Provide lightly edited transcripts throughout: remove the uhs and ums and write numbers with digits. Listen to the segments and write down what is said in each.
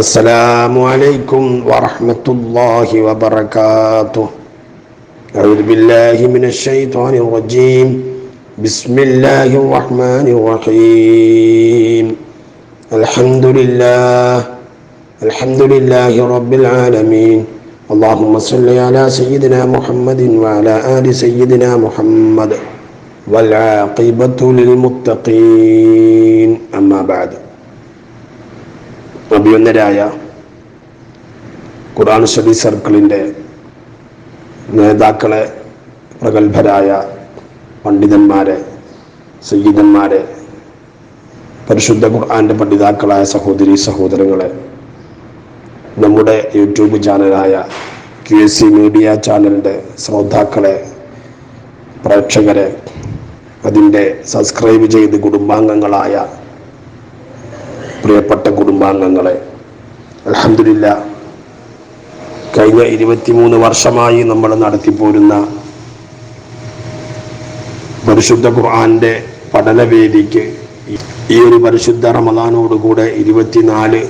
السلام عليكم ورحمة الله وبركاته. أعوذ بالله من الشيطان الرجيم. بسم الله الرحمن الرحيم. الحمد لله رب العالمين. اللهم صل على سيدنا محمد وعلى آل سيدنا محمد والعاقبة للمتقين. أما بعد. അഭിനന്ദരായ ഖുർആൻ study സർക്കിളിൻ്റെ നേതാക്കളെ, പ്രഗത്ഭരായ പണ്ഡിതന്മാരെ, സയ്യിദന്മാരെ, പരിശുദ്ധ ഖുർആൻ്റെ പഠിതാക്കളായ സഹോദരി സഹോദരങ്ങളെ, നമ്മുടെ യൂട്യൂബ് ചാനലായ QSC മീഡിയ ചാനലിൻ്റെ ശ്രോതാക്കളെ, പ്രേക്ഷകരെ, അതിൻ്റെ സബ്സ്ക്രൈബ് ചെയ്ത് കുടുംബാംഗങ്ങളായ പ്രിയപ്പെട്ട കുടുംബാംഗങ്ങളെ, അൽഹംദുലില്ലാഹ് കഴിഞ്ഞ 23 വർഷമായി നമ്മൾ നടത്തിപ്പോരുന്ന പരിശുദ്ധ ഖുർആന്റെ പഠനവേദിക്ക് ഈ ഒരു പരിശുദ്ധ റമദാനോടുകൂടെ 24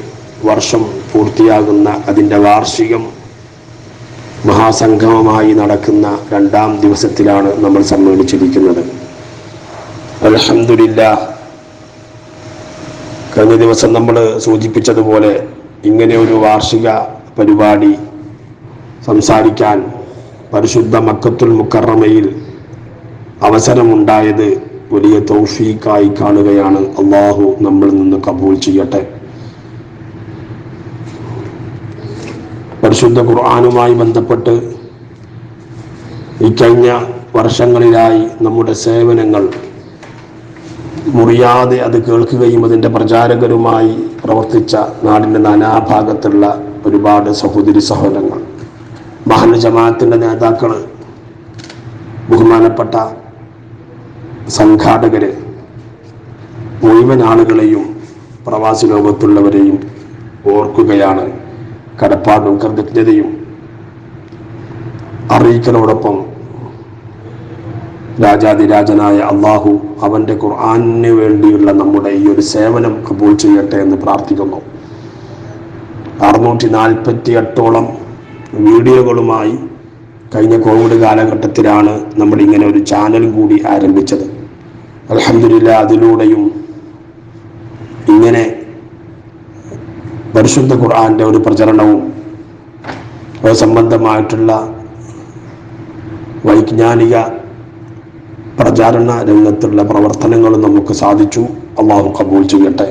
വർഷം പൂർത്തിയാകുന്ന അതിൻ്റെ വാർഷികം മഹാസംഗമമായി നടക്കുന്ന 2ാം ദിവസത്തിലാണ് നമ്മൾ സമ്മേളിച്ചിരിക്കുന്നത്. അൽഹംദുലില്ലാഹ് കഴിഞ്ഞ ദിവസം നമ്മൾ സൂചിപ്പിച്ചതുപോലെ ഇങ്ങനെ ഒരു വാർഷിക പരിപാടി സംസാരിക്കാൻ പരിശുദ്ധ മക്കത്തുൽ മുക്കറമയിൽ അവസരമുണ്ടായത് വലിയ തൗഫീഖായി കാണുകയാണ്. അള്ളാഹു നമ്മളിൽ നിന്ന് കബൂൽ ചെയ്യട്ടെ. പരിശുദ്ധ ഖുർആനുമായി ബന്ധപ്പെട്ട് ഈ കഴിഞ്ഞ വർഷങ്ങളിലായി നമ്മുടെ സേവനങ്ങൾ മുറിയാതെ അത് കേൾക്കുകയും അതിൻ്റെ പ്രചാരകരുമായി പ്രവർത്തിച്ച നാടിൻ്റെ നാനാഭാഗത്തുള്ള ഒരുപാട് സഹോദരി സഹോദരങ്ങൾ, മഹല്ല് ജമാഅത്തിൻ്റെ നേതാക്കൾ, ബഹുമാനപ്പെട്ട സംഘാടകര്, മുഴുവൻ ആളുകളെയും പ്രവാസി ലോകത്തുള്ളവരെയും ഓർക്കുകയാണ്. കടപ്പാടും കൃതജ്ഞതയും അറിയിക്കലോടൊപ്പം രാജാതിരാജനായ അള്ളാഹു അവൻ്റെ ഖുർആനിന് വേണ്ടിയുള്ള നമ്മുടെ ഈ ഒരു സേവനം കബൂൽ ചെയ്യട്ടെ എന്ന് പ്രാർത്ഥിക്കുന്നു. 648ഓളം വീഡിയോകളുമായി കഴിഞ്ഞ കോവിഡ് കാലഘട്ടത്തിലാണ് നമ്മൾ ഇങ്ങനെ ഒരു ചാനൽ കൂടി ആരംഭിച്ചത്. അൽഹംദുലില്ലാഹ് അതിലൂടെയും ഇങ്ങനെ പരിശുദ്ധ ഖുർആന്റെ ഒരു പ്രചരണവും സംബന്ധമായിട്ടുള്ള വൈജ്ഞാനിക പ്രചാരണ രംഗത്തുള്ള പ്രവർത്തനങ്ങളും നമുക്ക് സാധിച്ചു. അള്ളാഹു കബൂൽ ചെയ്യട്ടെ.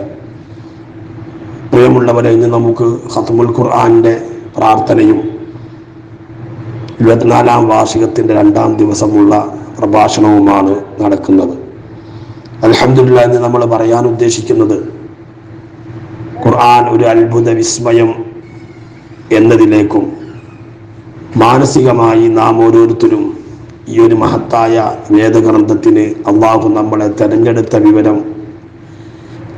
പ്രിയമുള്ളവരെ, ഇന്ന് നമുക്ക് ഖത്മുൽ ഖുർആന്റെ പ്രാർത്ഥനയും 24ാം വാർഷികത്തിൻ്റെ 2ാം ദിവസമുള്ള പ്രഭാഷണവുമാണ് നടക്കുന്നത്. അൽഹംദുലില്ലാഹ് ഇന്ന് നമ്മൾ പറയാൻ ഉദ്ദേശിക്കുന്നത് ഖുർആൻ ഒരു അത്ഭുത വിസ്മയം എന്നതിലേക്കും മാനസികമായി നാം ഓരോരുത്തരും ഈ ഒരു മഹത്തായ വേദഗ്രന്ഥത്തിന് അള്ളാഹു നമ്മളെ തെരഞ്ഞെടുത്ത വിവരം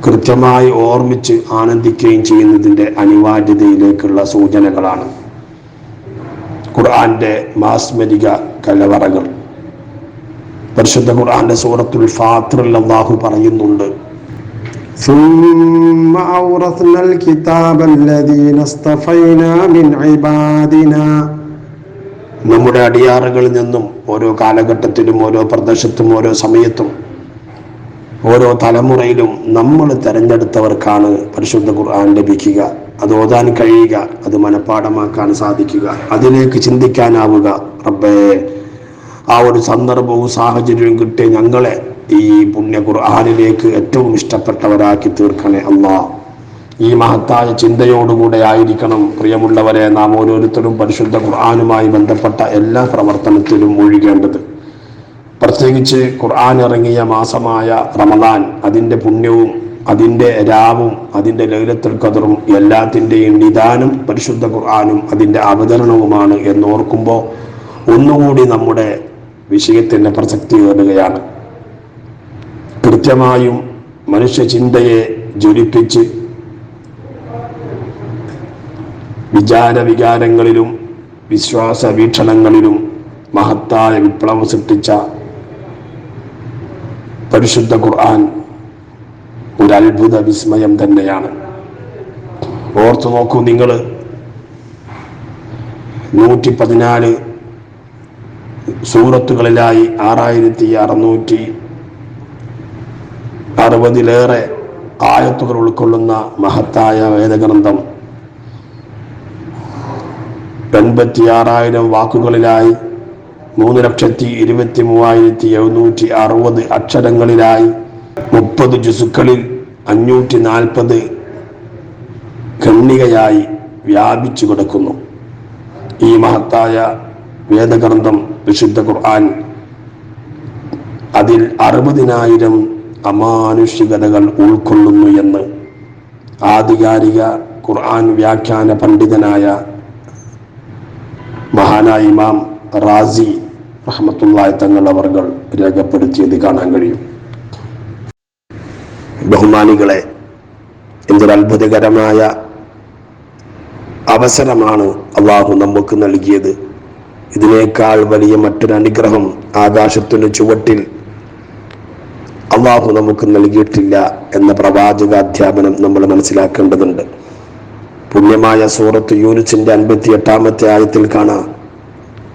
കൃത്യമായി ഓർമ്മിച്ച് ആനന്ദിക്കുകയും ചെയ്യുന്നതിൻ്റെ അനിവാര്യതയിലേക്കുള്ള സൂചനകളാണ് ഖുർആന്റെ മാസ്മരിക കലവറകൾ. പരിശുദ്ധ ഖുർആന്റെ സൂറത്തുൽ ഫാത്തിറിൽ അള്ളാഹു പറയുന്നുണ്ട്, ثم أورثنا الكتاب الذين اصطفينا من عبادنا. നമ്മുടെ അടിയാറുകളിൽ നിന്നും ഓരോ കാലഘട്ടത്തിലും, ഓരോ പ്രദേശത്തും, ഓരോ സമയത്തും, ഓരോ തലമുറയിലും നമ്മൾ തെരഞ്ഞെടുത്തവർക്കാണ് പരിശുദ്ധ ഖുർആൻ ലഭിക്കുക, അത് ഓതാൻ കഴിയുക, അത് മനഃപ്പാഠമാക്കാൻ സാധിക്കുക, അതിലേക്ക് ചിന്തിക്കാനാവുക. റബ്ബേ, ആ ഒരു സന്ദർഭവും സാഹചര്യവും കിട്ടിയ ഞങ്ങളെ ഈ പുണ്യ ഖുർആനിലേക്ക് ഏറ്റവും ഇഷ്ടപ്പെട്ടവരാക്കി തീർക്കണേ അല്ലാഹ്. ഈ മഹത്തായ ചിന്തയോടുകൂടെ ആയിരിക്കണം പ്രിയമുള്ളവരെ നാം ഓരോരുത്തരും പരിശുദ്ധ ഖുർആനുമായി ബന്ധപ്പെട്ട എല്ലാ പ്രവർത്തനത്തിലും മുഴുകേണ്ടത്. പ്രത്യേകിച്ച് ഖുർആൻ ഇറങ്ങിയ മാസമായ റമദാൻ, അതിൻ്റെ പുണ്യവും അതിൻ്റെ രാവും അതിൻ്റെ ലൈലത്തുൽ ഖദ്റും എല്ലാത്തിൻ്റെയും നിദാനം പരിശുദ്ധ ഖുർആനും അതിൻ്റെ അവതരണവുമാണ് എന്നോർക്കുമ്പോൾ ഒന്നുകൂടി നമ്മുടെ വിഷയത്തിൻ്റെ പ്രസക്തി ഏറുകയാണ്. കൃത്യമായും മനുഷ്യ ചിന്തയെ ജ്വലിപ്പിച്ച് വിചാരവികാരങ്ങളിലും വിശ്വാസ വീക്ഷണങ്ങളിലും മഹത്തായ വിപ്ലവം സൃഷ്ടിച്ച പരിശുദ്ധ ഖുർആൻ ഒരു അത്ഭുത വിസ്മയം തന്നെയാണ്. ഓർത്തു നോക്കൂ നിങ്ങൾ, 114 സൂറത്തുകളിലായി 6660 ആയത്തുകൾ ഉൾക്കൊള്ളുന്ന മഹത്തായ വേദഗ്രന്ഥം, 86,000 വാക്കുകളിലായി 3,23,760 അക്ഷരങ്ങളിലായി 30 ജുസുക്കളിൽ 540 ഖണ്ഡികയായി വ്യാപിച്ചു കിടക്കുന്നു. ഈ മഹത്തായ വേദഗ്രന്ഥം വിശുദ്ധ ഖുർആൻ അതിൽ 60,000 അമാനുഷികതകൾ ഉൾക്കൊള്ളുന്നു എന്ന് ആധികാരിക ഖുർആൻ വ്യാഖ്യാന പണ്ഡിതനായ മഹാനായ ഇമാം റാസി റഹ്മത്തുള്ളാഹി തങ്ങൾ അവർകൾ രേഖപ്പെടുത്തിയത് കാണാൻ കഴിയും. ബഹുമാനികളെ, എന്തൊരു അത്ഭുതകരമായ അവസരമാണ് അള്ളാഹു നമുക്ക് നൽകിയത്. ഇതിനേക്കാൾ വലിയ മറ്റൊരു അനുഗ്രഹം ആകാശത്തിന്റെ ചുവട്ടിൽ അള്ളാഹു നമുക്ക് നൽകിയിട്ടില്ല എന്ന പ്രവാചക അധ്യാപനം നമ്മൾ മനസ്സിലാക്കേണ്ടതുണ്ട്. പുണ്യമായ സൂറത്ത് യൂനുസിന്റെ 58-ാമത്തെ ആയത്തിൽ കാണാം,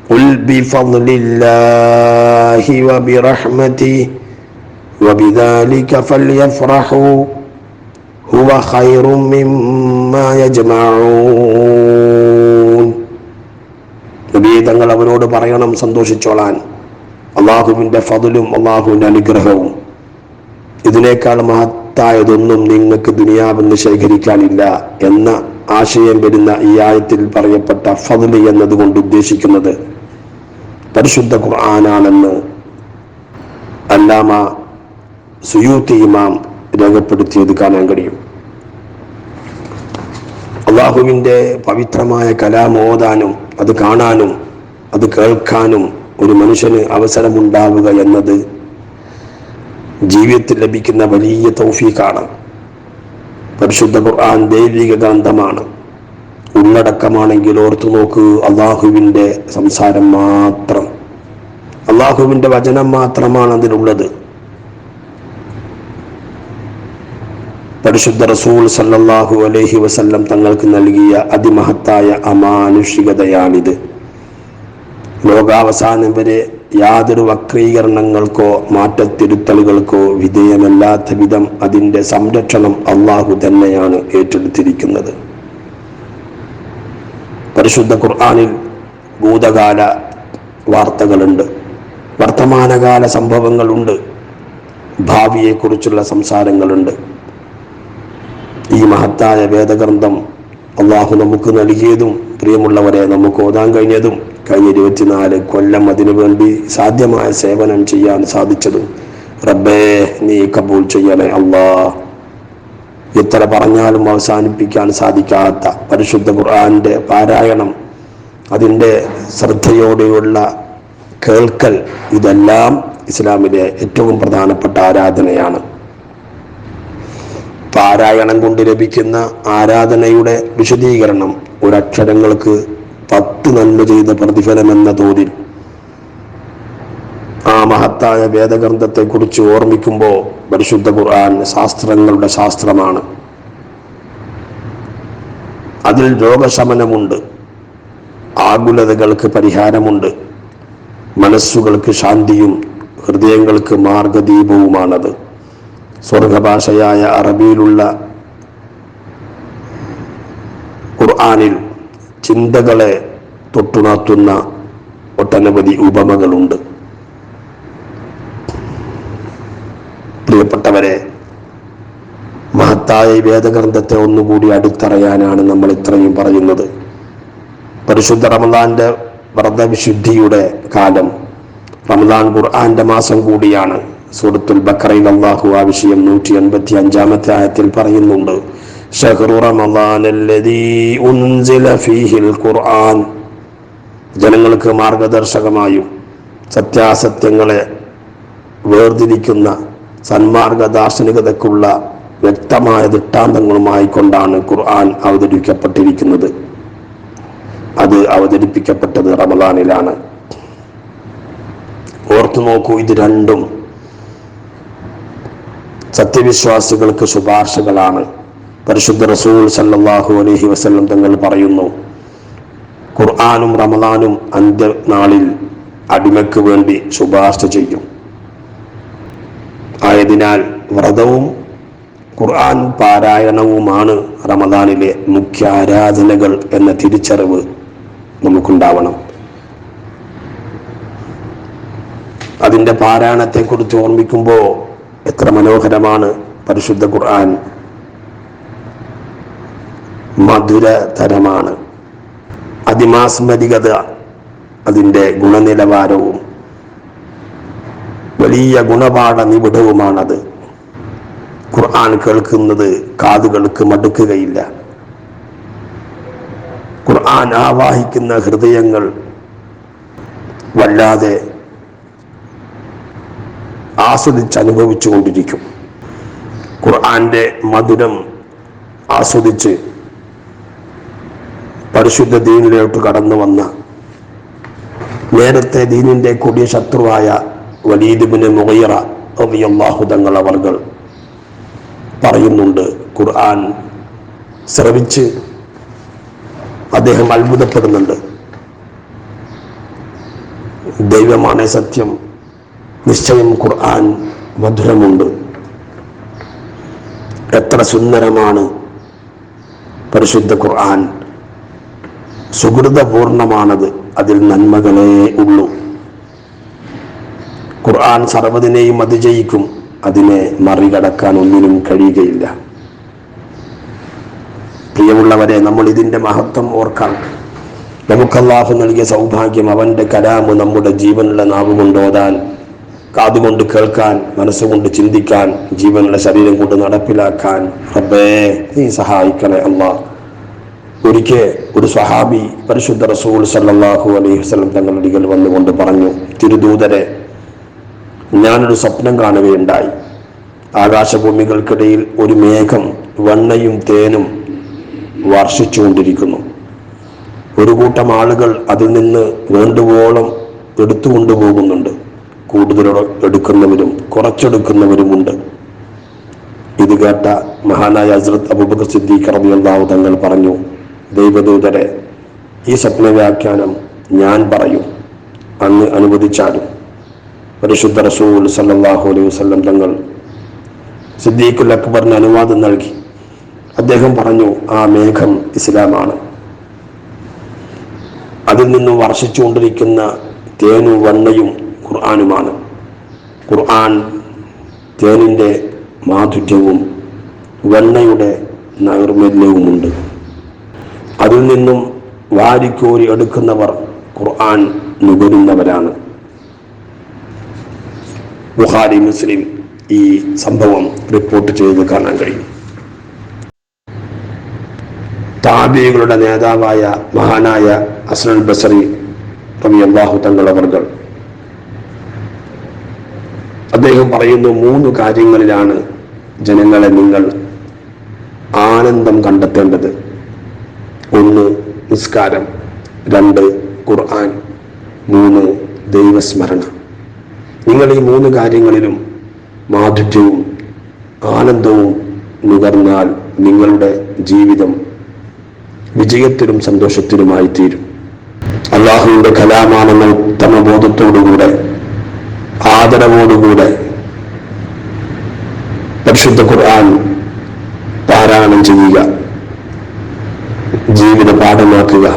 ഖുൽ ബിഫദ്ലില്ലാഹി വബിറഹ്മതിഹി വബിദാലിക ഫൽയഫ്റഹൂ ഹുവ ഖൈറും മിമ്മാ യജ്മഊൻ. നബിയെ, തങ്ങൾ അവരോട് പറയണം, സന്തോഷിച്ചോളാൻ, അള്ളാഹുവിന്റെ ഫദ്ലും അള്ളാഹുവിന്റെ അനുഗ്രഹവും ഇതിനേക്കാൾ മഹത്തായതൊന്നും നിങ്ങൾക്ക് ദുനിയാവെന്ന് ശേഖരിക്കാനില്ല എന്ന ആശയം വരുന്ന ഈ ആയത്തിൽ പറയപ്പെട്ട ഫദ്ല് എന്നതുകൊണ്ട് ഉദ്ദേശിക്കുന്നത് പരിശുദ്ധ ഖുർആനാണെന്ന് അല്ലാമ സുയൂത്തി ഇമാം രേഖപ്പെടുത്തിയത് കാണാൻ കഴിയും. അള്ളാഹുവിന്റെ പവിത്രമായ കലാം ഓതാനും അത് കാണാനും അത് കേൾക്കാനും ഒരു മനുഷ്യന് അവസരമുണ്ടാവുക എന്നത് ജീവിതത്തിൽ ലഭിക്കുന്ന വലിയ തൗഫീഖാണ്. പരിശുദ്ധ ഖുർആൻ ദൈവിക ഗ്രന്ഥമാണ്. ഉള്ളടക്കമാണെങ്കിൽ ഓർത്തു നോക്ക്, അള്ളാഹുവിന്റെ സംസാരം മാത്രം, അള്ളാഹുവിന്റെ വചനം മാത്രമാണ് അതിലുള്ളത്. പരിശുദ്ധ റസൂൽ സല്ലല്ലാഹു അലൈഹി വസല്ലം തങ്ങൾക്ക് നൽകിയ അതിമഹത്തായ അമാനുഷികതയാണിത്. ലോകാവസാനം വരെ യാതൊരു വക്രീകരണങ്ങൾക്കോ മാറ്റത്തിരുത്തലുകൾക്കോ വിധേയമല്ലാത്ത വിധം അതിൻ്റെ സംരക്ഷണം അള്ളാഹു തന്നെയാണ് ഏറ്റെടുത്തിരിക്കുന്നത്. പരിശുദ്ധ ഖുർആനിൽ ഭൂതകാല വാർത്തകളുണ്ട്, വർത്തമാനകാല സംഭവങ്ങളുണ്ട്, ഭാവിയെക്കുറിച്ചുള്ള സംസാരങ്ങളുണ്ട്. ഈ മഹത്തായ വേദഗ്രന്ഥം അള്ളാഹു നമുക്ക് നൽകിയതും പ്രിയമുള്ളവരെ നമുക്ക് ഓതാൻ കഴിഞ്ഞതും കഴിഞ്ഞ 24 കൊല്ലം അതിനു വേണ്ടി സാധ്യമായ സേവനം ചെയ്യാൻ സാധിച്ചതും റബ്ബേ നീ കബൂൽ ചെയ്യണേ അല്ലാ. എത്ര പറഞ്ഞാലും അവസാനിപ്പിക്കാൻ സാധിക്കാത്ത പരിശുദ്ധ ഖുർആന്റെ പാരായണം, അതിൻ്റെ ശ്രദ്ധയോടെയുള്ള കേൾക്കൽ, ഇതെല്ലാം ഇസ്ലാമിലെ ഏറ്റവും പ്രധാനപ്പെട്ട ആരാധനയാണ്. പാരായണം കൊണ്ട് ലഭിക്കുന്ന ആരാധനയുടെ വിശദീകരണം ഒരക്ഷരങ്ങൾക്ക് 10 നന്മ ചെയ്ത പ്രതിഫലം എന്ന തോതിൽ ആ മഹത്തായ വേദഗ്രന്ഥത്തെ കുറിച്ച് ഓർമ്മിക്കുമ്പോൾ പരിശുദ്ധ ഖുർആൻ ശാസ്ത്രങ്ങളുടെ ശാസ്ത്രമാണ്. അതിൽ രോഗശമനമുണ്ട്, ആകുലതകൾക്ക് പരിഹാരമുണ്ട്, മനസ്സുകൾക്ക് ശാന്തിയും ഹൃദയങ്ങൾക്ക് മാർഗദീപവുമാണത്. സ്വർഗഭാഷയായ അറബിയിലുള്ള ഖുർആനിൽ ചിന്തകളെ തൊട്ടുണർത്തുന്ന ഒട്ടനവധി ഉപമകളുണ്ട്. പ്രിയപ്പെട്ടവരെ, മഹത്തായ വേദഗ്രന്ഥത്തെ ഒന്നുകൂടി അടുത്തറിയാനാണ് നമ്മൾ ഇത്രയും പറയുന്നത്. പരിശുദ്ധ റമദാന്റെ വ്രതവിശുദ്ധിയുടെ കാലം, റമദാൻ ഖുർആന്റെ മാസം കൂടിയാണ്. സൂറത്തുൽ ബഖറയിൽ അല്ലാഹു ആ വിഷയം 185-ാമത്തെ ആയത്തിൽ പറയുന്നുണ്ട്, ശഹ്റു റമദാനല്ലദീ ഉൻസില ഫീഹിൽ ഖുർആൻ. ജനങ്ങൾക്ക് മാർഗദർശകമായും സത്യാസത്യങ്ങളെ വേർതിരിക്കുന്ന സന്മാർഗ ദാർശനികതയ്ക്കുള്ള വ്യക്തമായ ദൃഷ്ടാന്തങ്ങളുമായി കൊണ്ടാണ് ഖുർആൻ അവതരിപ്പിക്കപ്പെട്ടിരിക്കുന്നത്. അത് അവതരിപ്പിക്കപ്പെട്ടത് റമദാനിലാണ്. ഓർത്തു നോക്കൂ, ഇത് രണ്ടും സത്യവിശ്വാസികൾക്ക് ശുപാർശകളാണ്. പരിശുദ്ധ റസൂൽ സല്ലല്ലാഹു അലൈഹി വസല്ലം തങ്ങൾ പറയുന്നു, ഖുർആനും റമദാനും അന്ത്യനാളിൽ അടിമയ്ക്ക് വേണ്ടി ശുപാർശ ചെയ്യും. ആയതിനാൽ വ്രതവും ഖുർആൻ പാരായണവുമാണ് റമദാനിലെ മുഖ്യ ആരാധനകൾ എന്ന തിരിച്ചറിവ് നമുക്കുണ്ടാവണം. അതിൻ്റെ പാരായണത്തെക്കുറിച്ച് ഓർമ്മിക്കുമ്പോൾ എത്ര മനോഹരമാണ് പരിശുദ്ധ ഖുർആൻ, മധുരതരമാണ്. അതിമാസ്മരികത, അതിൻ്റെ ഗുണനിലവാരവും വലിയ ഗുണപാഠ നിബിഡവുമാണത്. ഖുർആൻ കേൾക്കുന്നത് കാതുകൾക്ക് മടുക്കുകയില്ല. ഖുർആൻ ആവാഹിക്കുന്ന ഹൃദയങ്ങൾ വല്ലാതെ ആസ്വദിച്ചനുഭവിച്ചു കൊണ്ടിരിക്കും. ഖുർആന്റെ മധുരം ആസ്വദിച്ച് പരിശുദ്ധ ദീനിലോട്ട് കടന്നു വന്ന നേരത്തെ ദീനിന്റെ കൊടിയ ശത്രുവായ വലീദ് ഇബ്നു മുഗീറ റളിയല്ലാഹു തങ്ങൾ അവർകൾ പറയുന്നുണ്ട്, ഖുർആൻ ശ്രവിച്ച് അദ്ദേഹം അത്ഭുതപ്പെടുന്നുണ്ട്. ദൈവമാണ് സത്യം, നിശ്ചയം ഖുർആൻ മധുരമുണ്ട്. എത്ര സുന്ദരമാണ് പരിശുദ്ധ ഖുർആൻ, സുഹൃതപൂർണമാണത്, അതിൽ നന്മകളേ ഉള്ളൂ. ഖുർആൻ സർവ്വതിനെയും അതിജയിക്കും, അതിനെ മറികടക്കാൻ ഒന്നിനും കഴിയുകയില്ല. പ്രിയമുള്ളവരെ, നമ്മൾ ഇതിൻ്റെ മഹത്വം ഓർക്കാം. നമുക്ക് അല്ലാഹു നൽകിയ സൗഭാഗ്യം, അവൻ്റെ കലാമ് നമ്മുടെ ജീവനുള്ള നാവുകൊണ്ട് ഓതാൻ, കാതുകൊണ്ട് കേൾക്കാൻ, മനസ്സുകൊണ്ട് ചിന്തിക്കാൻ, ജീവനുള്ള ശരീരം കൊണ്ട് നടപ്പിലാക്കാൻ. റബ്ബേ, നീ സഹായിക്കണേ അല്ലാഹ്. ഒരിക്കൽ ഒരു സ്വഹാബി പരിശുദ്ധ റസൂൽ സല്ലല്ലാഹു അലൈഹി വസല്ലം തങ്ങളുടെ അരികിൽ വന്നുകൊണ്ട് പറഞ്ഞു, തിരുദൂതരെ, ഞാനൊരു സ്വപ്നം കാണുകയുണ്ടായി. ആകാശഭൂമികൾക്കിടയിൽ ഒരു മേഘം വെണ്ണയും തേനും വർഷിച്ചുകൊണ്ടിരിക്കുന്നു. ഒരു കൂട്ടം ആളുകൾ അതിൽ നിന്ന് വേണ്ടുവോളം എടുത്തുകൊണ്ടുപോകുന്നുണ്ട്. കൂടുതൽ എടുക്കുന്നവരും കുറച്ചെടുക്കുന്നവരുമുണ്ട്. ഇത് കേട്ട മഹാനായ ഹസ്രത്ത് അബൂബക്കർ സിദ്ദീഖ് റളിയല്ലാഹു തങ്ങൾ പറഞ്ഞു, ദൈവദൂതരെ, ഈ സ്വപ്ന വ്യാഖ്യാനം ഞാൻ പറയും, അങ്ങ് അനുവദിച്ചാലും. പരിശുദ്ധ റസൂൽ സല്ലല്ലാഹു അലൈഹി വസല്ലം തങ്ങൾ സിദ്ദീഖുൽ അക്ബറിന് അനുവാദം നൽകി. അദ്ദേഹം പറഞ്ഞു, ആ മേഘം ഇസ്ലാമാണ്. അതിൽ നിന്നും വർഷിച്ചുകൊണ്ടിരിക്കുന്ന തേനും വെണ്ണയും ഖുർആനുമാണ്. ഖുർആൻ തേനിൻ്റെ മാധുര്യവും വെണ്ണയുടെ നൈർമല്യവുമുണ്ട്. അതിൽ നിന്നും വാരിക്കോരി എടുക്കുന്നവർ ഖുർആൻ നുകരുന്നവരാണ്. ബുഖാരി, മുസ്ലിം ഈ സംഭവം റിപ്പോർട്ട് ചെയ്ത് കാണാൻ കഴിയും. താബിഈകളുടെ നേതാവായ മഹാനായ ഹസനുൽ ബസറി റളിയല്ലാഹു തങ്ങൾ അവർകൾ അദ്ദേഹം പറയുന്നു, 3 കാര്യങ്ങളിലാണ് ജനങ്ങളെ നിങ്ങൾ ആനന്ദം കണ്ടെത്തേണ്ടത്. 1 നിസ്കാരം, 2 ഖുർആൻ, 3 ദൈവസ്മരണ. നിങ്ങൾ ഈ 3 കാര്യങ്ങളിലും മാധുര്യവും ആനന്ദവും നുകർന്നാൽ നിങ്ങളുടെ ജീവിതം വിജയത്തിലും സന്തോഷത്തിലുമായി തീരും. അല്ലാഹുവിന്റെ കലാമാണെന്ന ഉത്തമ ബോധത്തോടുകൂടെ, ആദരവോടുകൂടെ പരിശുദ്ധ ഖുർആൻ പാരായണം ചെയ്യുക, ജീവിത പാഠമാക്കുക.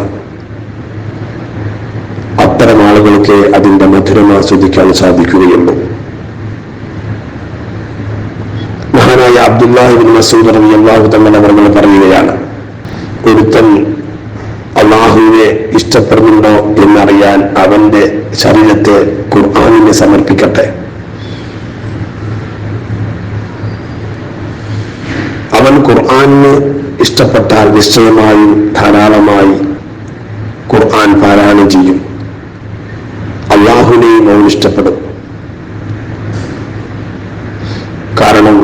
അത്തരം ആളുകൾക്ക് അതിന്റെ മധുരം ആസ്വദിക്കാൻ സാധിക്കുകയുള്ളൂ. മഹാനായ അബ്ദുല്ലാഹി ഇബ്നു മസ്ഊദ് റളിയല്ലാഹു തആല അവർ പറയുകയാണ്, ഒരുത്തൻ അല്ലാഹുവിനെ ഇഷ്ടപ്പെടുന്നുണ്ടോ എന്നറിയാൻ അവന്റെ ശരീരത്തെ ഖുർആനിനെ സമർപ്പിക്കട്ടെ. അവൻ ഖുർആനിന് ഇഷ്ടപ്പെട്ടാൽ നിശ്ചയമായും ധാരാളമായി ഖുർആൻ പാരായണം ചെയ്യും. അല്ലാഹുവിനെയും അവൻ ഇഷ്ടപ്പെടും. കാരണം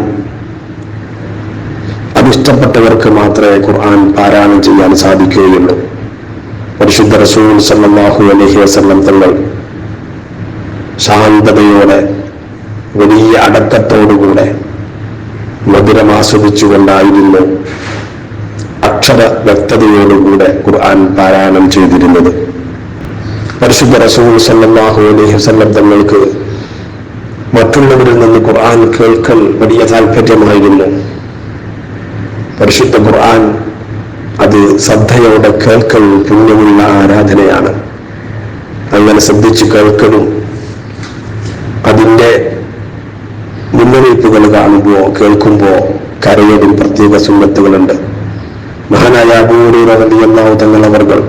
അതിഷ്ടപ്പെട്ടവർക്ക് മാത്രമേ ഖുർആൻ പാരായണം ചെയ്യാൻ സാധിക്കുകയുള്ളൂ. പരിശുദ്ധ റസൂൽ സല്ലല്ലാഹു അലൈഹി വസല്ലം തങ്ങൾ ശാന്തതയോടെ, വലിയ അടക്കത്തോടുകൂടെ, മധുരം ആസ്വദിച്ചുകൊണ്ടായിരുന്നു അക്ഷര വ്യക്തതയോടുകൂടെ ഖുർആൻ പാരായണം ചെയ്തിരുന്നത്. പരിശുദ്ധ റസൂൽ സല്ലല്ലാഹു അലൈഹി വസല്ലം തങ്ങൾക്ക് മറ്റുള്ളവരിൽ നിന്ന് ഖുർആൻ കേൾക്കൽ വലിയ താല്പര്യമായിരുന്നു. പരിശുദ്ധ ഖുർആൻ അത് ശ്രദ്ധയോടെ കേൾക്കൽ പുണ്യമുള്ള ആരാധനയാണ്. അങ്ങനെ ശ്രദ്ധിച്ച് കേൾക്കലും അതിൻ്റെ മുന്നറിയിപ്പുകൾ കേൾക്കുമ്പോൾ കരയലും പ്രത്യേക സുന്നത്തുകളുണ്ട്. മഹാനായ അബൂ ഹുറൈറ റളിയല്ലാഹു തആല അവർകൾ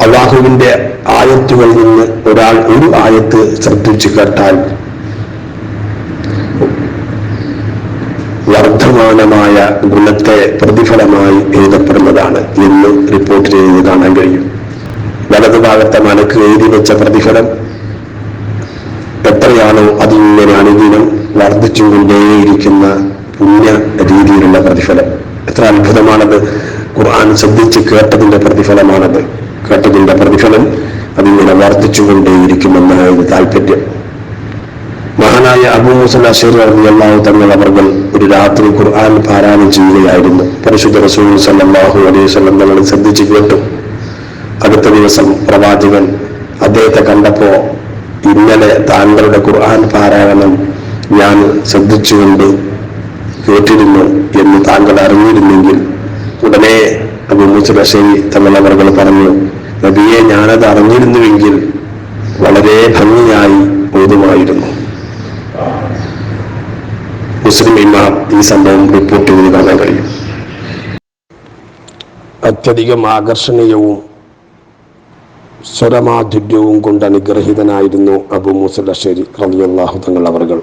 അല്ലാഹുവിന്റെ ആയത്തുകളിൽ നിന്ന് ഒരാൾ ഒരു ആയത്ത് ശ്രദ്ധിച്ചു കേട്ടാൽ വർദ്ധമാനമായ ഗുണത്തെ പ്രതിഫലമായി എഴുതപ്പെടുന്നതാണ് എന്ന് റിപ്പോർട്ട് ചെയ്ത് കാണാൻ കഴിയും. വലതുഭാഗത്തെ മലക്ക് എഴുതി വെച്ച പ്രതിഫലം എത്രയാണോ അതിങ്ങനെ അനുദിനം വർദ്ധിച്ചുകൊണ്ടേയിരിക്കുന്ന പുണ്യ രീതിയിലുള്ള പ്രതിഫലം. എത്ര അത്ഭുതമാണത്! ഖുർആൻ ശ്രദ്ധിച്ച് കേട്ടതിന്റെ പ്രതിഫലമാണത്. കേട്ടതിന്റെ പ്രതിഫലം അതിങ്ങനെ വർദ്ധിച്ചുകൊണ്ടേയിരിക്കുമെന്നാണ് താല്പര്യം. മഹാനായ അബൂ മൂസ അശ്അരി റളിയല്ലാഹു തആല അവർകൾ ഒരു രാത്രി ഖുർആൻ പാരായണം ചെയ്യുകയായിരുന്നു. പരിശുദ്ധ റസൂൽ സല്ലല്ലാഹു അലൈഹി വസല്ലം തങ്ങൾ ശ്രദ്ധിച്ചു കേട്ടു. അടുത്ത ദിവസം പ്രവാചകൻ അദ്ദേഹത്തെ കണ്ടപ്പോ, ഇന്നലെ താങ്കളുടെ ഖുർആൻ പാരായണം ഞാൻ ശ്രദ്ധിച്ചുകൊണ്ട് കേട്ടിരുന്നു എന്ന് താങ്കൾ അറിഞ്ഞിരുന്നെങ്കിൽ, ഉടനെ അബൂ മൂസ അശ്അരി തങ്ങൾ അവർകൾ പറഞ്ഞു, നബിയെ, ഞാനത് അറിഞ്ഞിരുന്നുവെങ്കിൽ വളരെ ഭംഗിയായി ഓതുമായിരുന്നു. മുസ്ലിം ഇമാം ഈ സംഭവം റിപ്പോർട്ട് ചെയ്ത് കാണാൻ കഴിയും. അത്യധികം ആകർഷണീയവും സ്വരമാധുര്യവും കൊണ്ട് അനുഗ്രഹീതനായിരുന്നു അബൂ മൂസ അശ്അരി റളിയല്ലാഹു തങ്ങൾ അവർകൾ.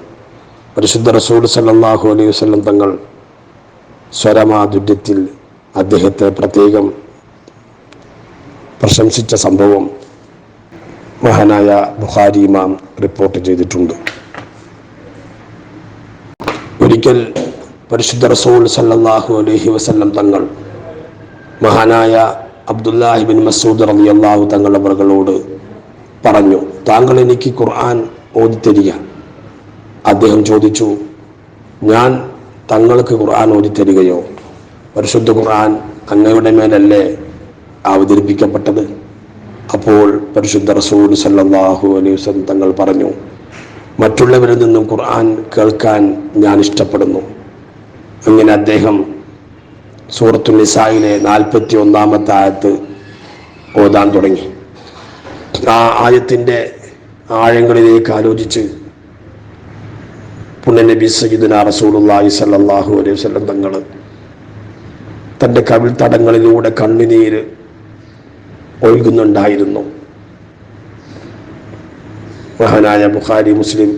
പരിശുദ്ധ റസൂൽ സല്ലല്ലാഹു അലൈഹി വസല്ലം തങ്ങൾ സ്വരമാധുര്യത്തിൽ അദ്ദേഹത്തെ പ്രത്യേകം പ്രശംസിച്ച സംഭവം മഹാനായ ബുഖാരി ഇമാം റിപ്പോർട്ട് ചെയ്തിട്ടുണ്ട്. ഒരിക്കൽ പരിശുദ്ധ റസൂൽ സല്ലല്ലാഹു അലൈഹി വസല്ലം തങ്ങൾ മഹാനായ അബ്ദുല്ലാഹി ബിൻ മസ്ഊദ് റളിയല്ലാഹു തങ്ങൾ അവர்களോട് പറഞ്ഞു, താങ്കൾ എനിക്ക് ഖുർആൻ ഓതിത്തരിക. അദ്ദേഹം ചോദിച്ചു, ഞാൻ തങ്ങൾക്ക് ഖുർആൻ ഓതിത്തരികയോ? പരിശുദ്ധ ഖുർആൻ അങ്ങയുടെ മേലല്ലേ അവതരിപ്പിക്കപ്പെട്ടത്? അപ്പോൾ പരിശുദ്ധ റസൂൽ സല്ലല്ലാഹു അലൈഹി വസല്ലം തങ്ങൾ പറഞ്ഞു, മറ്റുള്ളവരിൽ നിന്നും ഖുർആൻ കേൾക്കാൻ ഞാൻ ഇഷ്ടപ്പെടുന്നു. അങ്ങനെ അദ്ദേഹം സൂറത്തുൽ നിസായിലെ 41-ാമത്തെ ആയത്ത് ഓതാൻ തുടങ്ങി. ആ ആയത്തിൻ്റെ ആഴങ്ങളിലേക്ക് ആലോചിച്ച് പുണ്യനബി സയ്യിദുനാ റസൂലുള്ളാഹി സ്വല്ലല്ലാഹു അലൈഹി വസല്ലം തങ്ങൾ തൻ്റെ കവിൾ തടങ്ങളിലൂടെ കണ്ണുനീര് ഒഴുകുന്നുണ്ടായിരുന്നു. മഹാനായ ബുഖാരി, മുസ്ലിം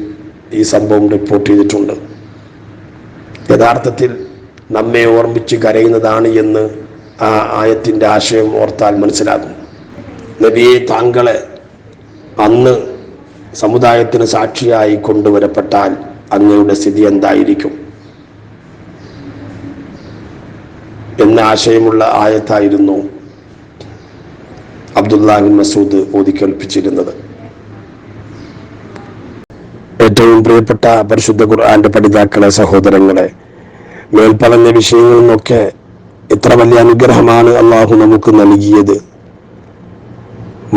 ഈ സംഭവം റിപ്പോർട്ട് ചെയ്തിട്ടുണ്ട്. യഥാർത്ഥത്തിൽ നമ്മെ ഓർമ്മിച്ച് കരയുന്നതാണ് എന്ന് ആ ആയത്തിൻ്റെ ആശയം ഓർത്താൽ മനസ്സിലാകും. നബിയെ, താങ്കളെ അന്ന് സമുദായത്തിന് സാക്ഷിയായി കൊണ്ടുവരപ്പെട്ടാൽ അങ്ങയുടെ സ്ഥിതി എന്തായിരിക്കും എന്ന ആശയമുള്ള ആയത്തായിരുന്നു അബ്ദുല്ലാഹി ബിൻ മസ്ഊദ് ഓതിക്കേൽപ്പിച്ചിരുന്നത്. ഏറ്റവും പ്രിയപ്പെട്ട പരിശുദ്ധ ഖുർആന്റെ പഠിതാക്കളെ, സഹോദരങ്ങളെ, മേൽപ്പറഞ്ഞ വിഷയങ്ങളിൽ നിന്നൊക്കെ എത്ര വലിയ അനുഗ്രഹമാണ് അള്ളാഹു നമുക്ക് നൽകിയത്.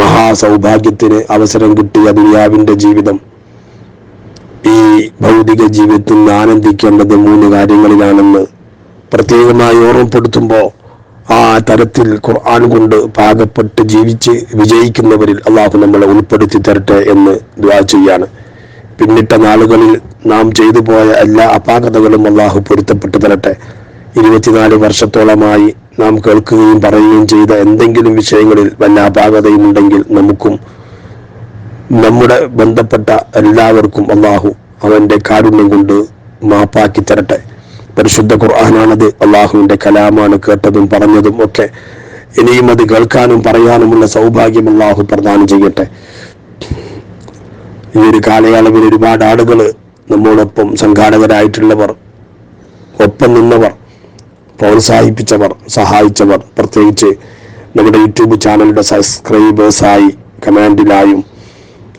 മഹാസൗഭാഗ്യത്തിന് അവസരം കിട്ടിയ ദുനിയാവിന്റെ ജീവിതം, ഈ ഭൗതിക ജീവിതത്തിൽ ആനന്ദിക്കേണ്ടത് 3 കാര്യങ്ങളിലാണെന്ന് പ്രത്യേകമായി ഓർമ്മപ്പെടുത്തുമ്പോൾ, ആ തരത്തിൽ ഖുർആൻ കൊണ്ട് പാകപ്പെട്ട് ജീവിച്ച് വിജയിക്കുന്നവരിൽ അള്ളാഹു നമ്മളെ ഉൾപ്പെടുത്തി തരട്ടെ എന്ന് ദുആ ചെയ്യാണ്. പിന്നിട്ട നാളുകളിൽ നാം ചെയ്തു പോയ എല്ലാ അപാകതകളും അള്ളാഹു പൊരുത്തപ്പെട്ടു തരട്ടെ. 24 വർഷത്തോളമായി നാം കേൾക്കുകയും പറയുകയും ചെയ്ത എന്തെങ്കിലും വിഷയങ്ങളിൽ വല്ല അപാകതയും ഉണ്ടെങ്കിൽ നമുക്കും നമ്മുടെ ബന്ധപ്പെട്ട എല്ലാവർക്കും അള്ളാഹു അവന്റെ കാരുണ്യം കൊണ്ട് മാപ്പാക്കി തരട്ടെ. പരിശുദ്ധ ഖുർആനാണത്, അള്ളാഹുവിന്റെ കലാമാണ്. കേട്ടതും പറഞ്ഞതും ഒക്കെ ഇനിയും അത് കേൾക്കാനും പറയാനുമുള്ള സൗഭാഗ്യം അള്ളാഹു പ്രദാനം ചെയ്യട്ടെ. ഈ ഒരു കാലയളവിൽ ഒരുപാട് ആളുകൾ നമ്മോടൊപ്പം സംഘാടകരായിട്ടുള്ളവർ, ഒപ്പം നിന്നവർ, പ്രോത്സാഹിപ്പിച്ചവർ, സഹായിച്ചവർ, പ്രത്യേകിച്ച് നമ്മുടെ യൂട്യൂബ് ചാനലിന്റെ സബ്സ്ക്രൈബേഴ്സായി കമാൻഡിലായും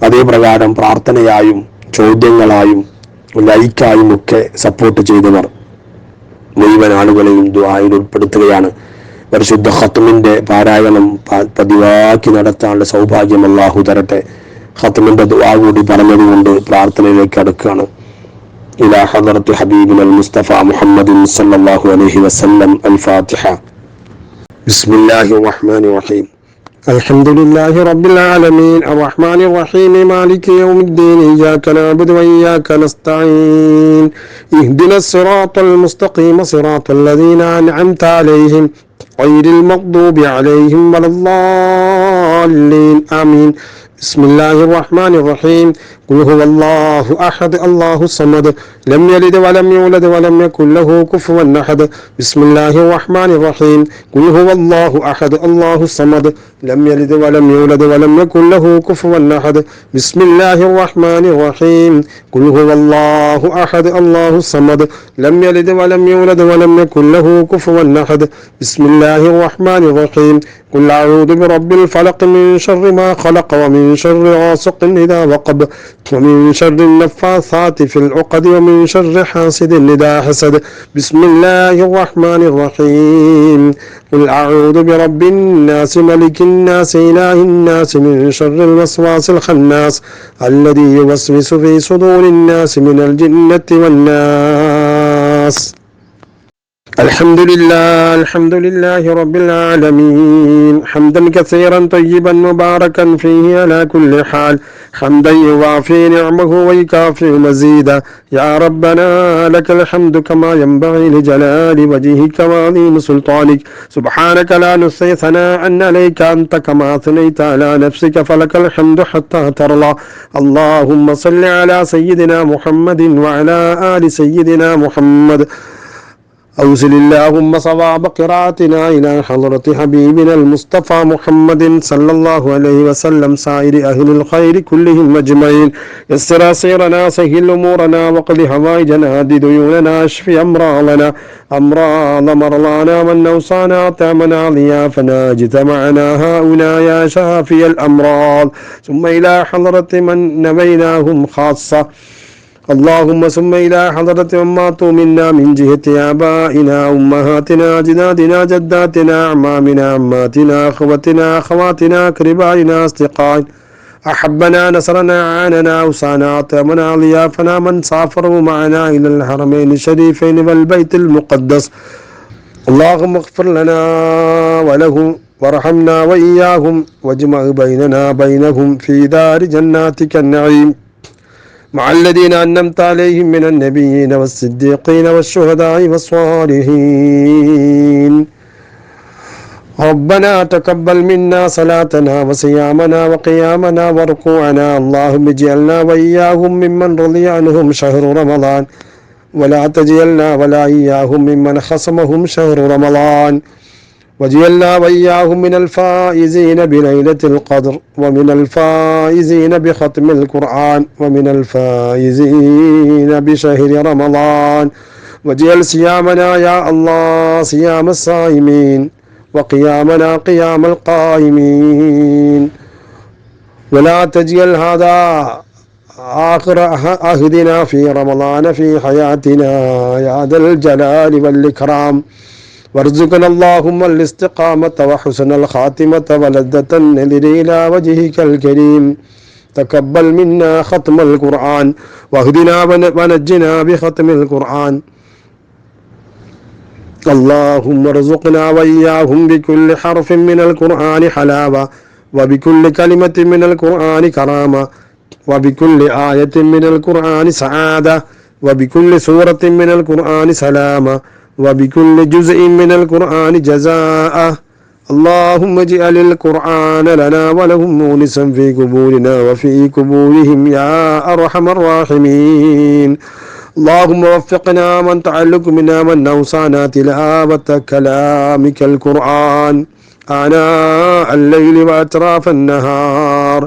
അതേപ്രകാരം പ്രാർത്ഥനയായും ചോദ്യങ്ങളായും ലൈക്കായും ഒക്കെ സപ്പോർട്ട് ചെയ്തവർ, മുഴുവൻ ആളുകളെയും ദുആയിൽ ഉൾപ്പെടുത്തുകയാണ്. പരിശുദ്ധ ഖത്മിന്റെ പാരായണം പതിവാക്കി നടത്താനുള്ള സൗഭാഗ്യം അല്ലാഹു തരട്ടെ. ഖത്മിന്റെ ദുആ കൂടി പറഞ്ഞതുകൊണ്ട് പ്രാർത്ഥനയിലേക്ക് അടുക്കുകയാണ്. ഇലാ ഹദറത്തി ഹബീബിനൽ മുസ്തഫ മുഹമ്മദിൻ സല്ലല്ലാഹു അലൈഹി വസല്ലം. അൽ ഫാത്തിഹ. ബിസ്മില്ലാഹിർ റഹ്മാനിർ റഹീം. الحمد لله رب العالمين الرحمن الرحيم مالك يوم الدين إياك نعبد وإياك نستعين اهدنا الصراط المستقيم صراط الذين أنعمت عليهم غير المغضوب عليهم ولا الضالين آمين. بسم الله الرحمن الرحيم. قل هو الله أحد الله الصمد لم يلد ولم يولد ولم يكن له كفوا أحد. بسم الله الرحمن الرحيم. قل هو الله أحد الله الصمد لم يلد ولم يولد ولم يكن له كفوا أحد. بسم الله الرحمن الرحيم. قل هو الله أحد الله الصمد لم يلد ولم يولد ولم يكن له كفوا أحد. بسم الله الرحمن الرحيم. قل أعوذ برب الفلق من شر ما خلق ومن شر غاسق إذا وقب ومن شر النفاثات في العقد ومن شر حاسد إذا حسد. بسم الله الرحمن الرحيم. قل أعوذ برب الناس ملك الناس إله الناس من شر الوسواس الخناس الذي يوسوس في صدور الناس من الجنة والناس. الحمد لله رب العالمين حمدا كثيرا طيبا مباركا فيه على كل حال حمدا يوافي نعمه ويكافئ مزيدا. يا ربنا لك الحمد كما ينبغي لجلال وجهك وعظيم سلطانك. سبحانك لا نحصي ثناء عليك أنت كما أثنيت على نفسك فلك الحمد حتى ترضى. اللهم صل على سيدنا محمد وعلى آل سيدنا محمد. أوصل اللهم صواب قراءتنا إلى حضرة حبيبنا المصطفى محمد صلى الله عليه وسلم سائر أهل الخير كلهم أجمعين. يسر سيرنا سهل أمورنا وقل حوائجنا هد ديوننا اشف أمراضنا أمراض مرضانا من أوصانا أطعمنا ضيافنا اجتمعنا هؤلاء يا شافي الأمراض. ثم إلى حضرة من نبيناهم خاصة. اللهم ثم إلى حضرة من ماتوا منا من جهة آبائنا أمهاتنا أجدادنا جداتنا أعمامنا عماتنا أخوتنا أخواتنا أقربائنا أصدقائنا أحبنا نصرنا عاننا أوصانا أطعمنا ضيافنا من سافروا معنا إلى الحرمين الشريفين والبيت المقدس. اللهم اغفر لنا ولهم وارحمنا وإياهم واجمع بيننا بينهم في دار جناتك النعيم مع الذين أنعمت عليهم من النبيين والصديقين والشهداء والصالحين. ربنا تقبل منا صلاتنا وصيامنا وقيامنا وركوعنا. اللهم اجعلنا وإياهم ممن رضي عنهم شهر رمضان ولا تجعلنا ولا إياهم ممن خصمهم شهر رمضان. وجعلنا وإياهم من الفائزين بليلة القدر ومن الفائزين بختم القرآن ومن الفائزين بشهر رمضان. وجعل صيامنا يا الله صيام الصائمين وقيامنا قيام القائمين. ولا تجعل هذا آخر عهدنا في رمضان في حياتنا يا ذا الجلال والإكرام. وارزقنا اللهم الاستقامة وحسن الخاتمة ولذة النذر إلى وجهك الكريم. تقبل منا ختم القرآن واهدنا ونجنا بختم القرآن. اللهم ارزقنا وإياهم بكل حرف من القرآن حلاوة وبكل كلمة من القرآن كرامة وبكل آية من القرآن سعادة وبكل سورة من القرآن سلامة وبكل جزء من القرآن جزاء. اللهم اجعل القرآن لنا ولهم مونسا في قبورنا وفي قبورهم يا أرحم الراحمين. اللهم وفقنا من تعلق منا من أوصانا تلاوة كلامك القرآن آناء الليل وأطراف النهار.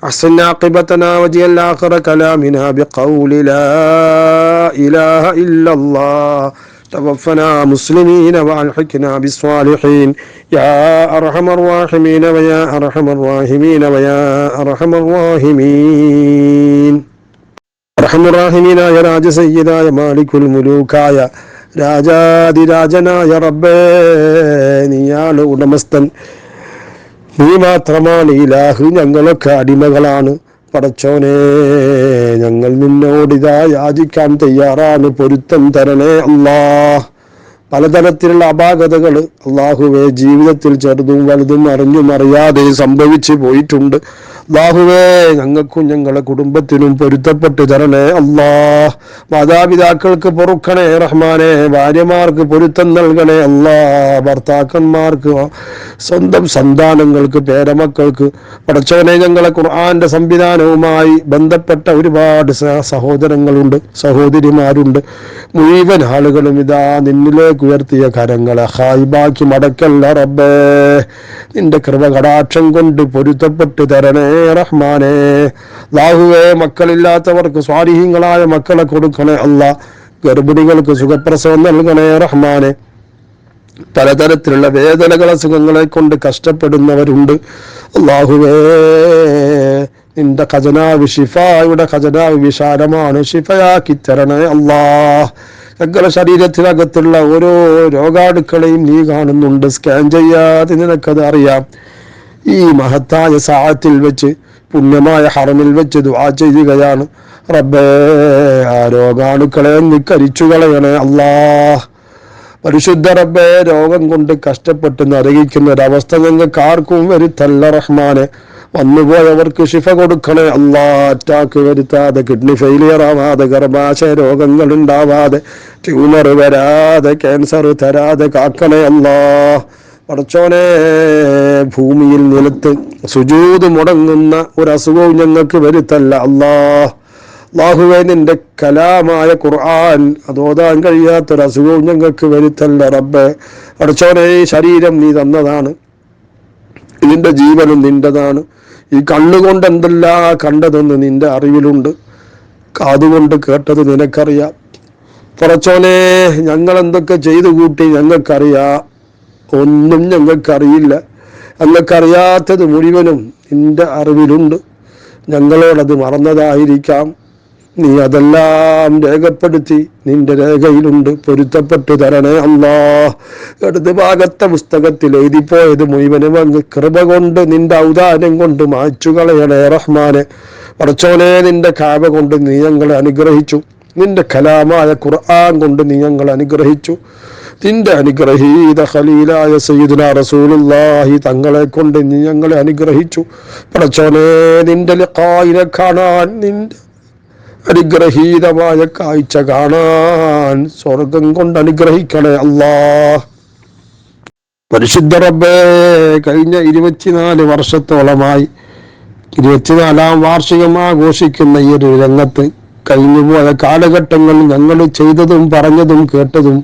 أحسن عاقبتنا واجعل آخر كلامنا بقول لا إله إلا الله. توفنا مسلمين وألحقنا بالصالحين يا أرحم الراحمين ويا أرحم الراحمين ويا أرحم الراحمين. أرحم الراحمين يا راج سيدا يا مالك الملوك يا രാജാതിരാജനായ റബ്ബേ, നീയാണ് ഉടമസ്ഥൻ, നീ മാത്രമാണ് ഇലാഹ്, ഞങ്ങളൊക്കെ അടിമകളാണ്. പടച്ചോനെ, ഞങ്ങൾ നിന്നോടിതാ യാചിക്കാൻ തയ്യാറാണ്, പൊരുത്തം തരണേ അല്ലാഹ്. പലതരത്തിലുള്ള അപാകതകൾ അള്ളാഹുവെ ജീവിതത്തിൽ ചെറുതും വലുതും അറിഞ്ഞും അറിയാതെ സംഭവിച്ചു പോയിട്ടുണ്ട്. അള്ളാഹുവേ, ഞങ്ങൾക്കും ഞങ്ങളെ കുടുംബത്തിനും പൊരുത്തപ്പെട്ട് തരണേ അല്ലാഹ്. മാതാപിതാക്കൾക്ക് പൊറുക്കണേ റഹ്മാനെ, ഭാര്യമാർക്ക് പൊരുത്തം നൽകണേ അല്ലാഹ്, ഭർത്താക്കന്മാർക്ക്, സ്വന്തം സന്താനങ്ങൾക്ക്, പേരമക്കൾക്ക്. പടച്ചോനെ, ഞങ്ങളെ ഖുർആന്റെ സംവിധാനവുമായി ബന്ധപ്പെട്ട ഒരുപാട് സഹോദരങ്ങളുണ്ട്, സഹോദരിമാരുണ്ട്. മുഴുവൻ ആളുകളും ഇതാ നിന്നിലേക്ക് ഉയർത്തിയ കരങ്ങളെ ഹായിബാക്കി മടക്കല്ല റബ്ബേ. നിന്റെ കൃപ കടാക്ഷം കൊണ്ട് പൊരുത്തപ്പെട്ട് തരണേ റഹ്മാനെ. അല്ലാഹുവേ, മക്കളില്ലാത്തവർക്ക് സ്വാലിഹീങ്ങളായ മക്കളെ കൊടുക്കണേ അല്ലാ. ഗർഭിണികൾക്ക് സുഖപ്രസവം നൽകണേ റഹ്മാനെ. പലതരത്തിലുള്ള വേദനകളെ സുഖങ്ങളെ കൊണ്ട് കഷ്ടപ്പെടുന്നവരുണ്ട്. അല്ലാഹുവേ, നിന്റെ ഖജനാവ് ഷിഫായുടെ ഖജനാവ് വിശാലമാണ്, ഷിഫയാക്കി തരണേ അല്ലാഹ്. ഞങ്ങളുടെ ശരീരത്തിനകത്തുള്ള ഓരോ രോഗാണുക്കളെയും നീ കാണുന്നുണ്ട്, സ്കാൻ ചെയ്യാതെ നിനക്കത് അറിയാം. ഈ മഹത്തായ സാഅത്തിൽ വെച്ച്, പുണ്യമായ ഹറമിൽ വെച്ച് ദുആ ചെയ്യുകയാണ് റബ്ബേ, ആ രോഗാണുക്കളെ നീ കരിച്ചു കളയണേ അല്ലാഹ്. പരിശുദ്ധ റബ്ബേ, രോഗം കൊണ്ട് കഷ്ടപ്പെട്ട് നരകിക്കുന്ന ഒരവസ്ഥ ഞങ്ങൾക്ക് ആർക്കും വരുത്തല്ല റഹ്മാനെ. വന്നുപോയവർക്ക് ശിഫ കൊടുക്കണേ അല്ലാ. അറ്റാക്ക് വരുത്താതെ, കിഡ്നി ഫെയിലിയർ ആവാതെ, ഗർഭാശയ രോഗങ്ങൾ ഉണ്ടാവാതെ, ട്യൂമർ വരാതെ, ക്യാൻസർ തരാതെ കാക്കണേ അല്ലാ. പടച്ചോനെ, ഭൂമിയിൽ നിലത്ത് സുജൂദ് മുടങ്ങുന്ന ഒരു അസുഖവും ഞങ്ങൾക്ക് വരുത്തല്ല അല്ലാ. അല്ലാഹുവേ, നിന്റെ കലാമായ ഖുർആൻ അതോതാൻ കഴിയാത്തൊരു അസുഖവും ഞങ്ങൾക്ക് വരുത്തല്ല റബ്ബേ. പടച്ചോനെ, ഈ ശരീരം നീ തന്നതാണ്, ഇതിന്റെ ജീവനും നിന്റെതാണ്. ഈ കണ്ണുകൊണ്ട് എന്തെല്ലാം കണ്ടതെന്ന് നിന്റെ അറിവിലുണ്ട്, കാതുകൊണ്ട് കേട്ടത് നിനക്കറിയാം. പടച്ചോനെ, ഞങ്ങൾ എന്തൊക്കെ ചെയ്തു കൂട്ടി ഞങ്ങൾക്കറിയാം, ഒന്നും ഞങ്ങൾക്കറിയില്ല. ഞങ്ങൾക്കറിയാത്തത് മുഴുവനും നിന്റെ അറിവിലുണ്ട്. ഞങ്ങളോടത് മറന്നതായിരിക്കാം, നീ അതെല്ലാം രേഖപ്പെടുത്തി നിന്റെ രേഖയിലുണ്ട്, പൊരുത്തപ്പെട്ടു തരണേ അല്ലാഹ്. ഇടത് ഭാഗത്തെ പുസ്തകത്തിൽ എഴുതിപ്പോയത് മുഴുവനും അങ്ങ് കൃപ കൊണ്ട്, നിന്റെ ഔദാര്യം കൊണ്ട് മായ്ച്ചു കളയണേ റഹ്മാനെ. പടച്ചോനെ, നിന്റെ കാബ കൊണ്ട് നീ ഞങ്ങളെ അനുഗ്രഹിച്ചു, നിന്റെ കലാമായ ഖുർആൻ കൊണ്ട് നീ ഞങ്ങളെ അനുഗ്രഹിച്ചു, നിന്റെ അനുഗ്രഹീത ഖലീലായ സയ്യിദുനാ റസൂലുള്ളാഹി തങ്ങളെ കൊണ്ട് നീ ഞങ്ങളെ അനുഗ്രഹിച്ചു. പടച്ചോനെ, നിന്റെ ലിഖായിനെ കാണാൻ, നിന്റെ അനുഗ്രഹീതമായ കാഴ്ച കാണാൻ സ്വർഗം കൊണ്ട് അനുഗ്രഹിക്കണേ അല്ലാഹ്. പരിശുദ്ധ റബ്ബേ, കഴിഞ്ഞ 24 വർഷത്തോളമായി 24ാം വാർഷികം ആഘോഷിക്കുന്ന ഈ ഒരു രംഗത്ത് കഴിഞ്ഞുപോയ കാലഘട്ടങ്ങൾ ഞങ്ങൾ ചെയ്തതും പറഞ്ഞതും കേട്ടതും